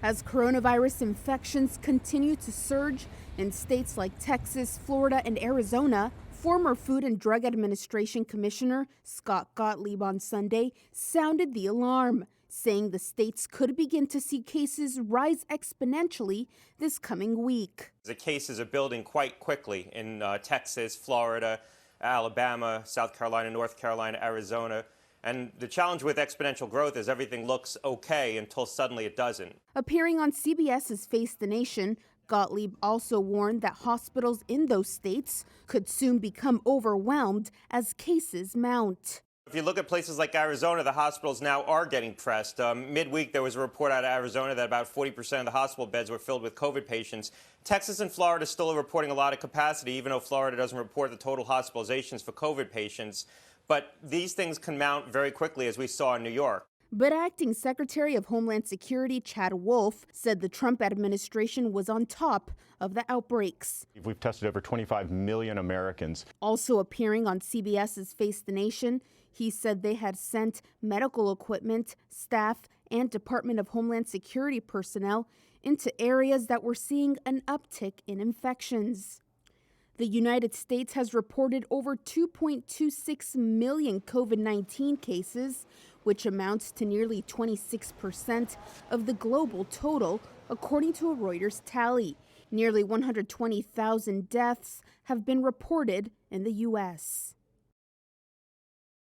As coronavirus infections continue to surge in states like Texas, Florida, and Arizona, former Food and Drug Administration Commissioner Scott Gottlieb on Sunday sounded the alarm, saying the states could begin to see cases rise exponentially this coming week. The cases are building quite quickly in Texas, Florida, Alabama, South Carolina, North Carolina, Arizona. And the challenge with exponential growth is everything looks okay until suddenly it doesn't. Appearing on CBS's Face the Nation, Gottlieb also warned that hospitals in those states could soon become overwhelmed as cases mount. If you look at places like Arizona, the hospitals now are getting pressed. Midweek, there was a report out of Arizona that about 40% of the hospital beds were filled with COVID patients. Texas and Florida still are reporting a lot of capacity, even though Florida doesn't report the total hospitalizations for COVID patients. But these things can mount very quickly, as we saw in New York. But Acting Secretary of Homeland Security Chad Wolf said the Trump administration was on top of the outbreaks. We've tested over 25 million Americans. Also appearing on CBS's Face the Nation, he said they had sent medical equipment, staff, and Department of Homeland Security personnel into areas that were seeing an uptick in infections. The United States has reported over 2.26 million COVID-19 cases, which amounts to nearly 26% of the global total, according to a Reuters tally. Nearly 120,000 deaths have been reported in the U.S.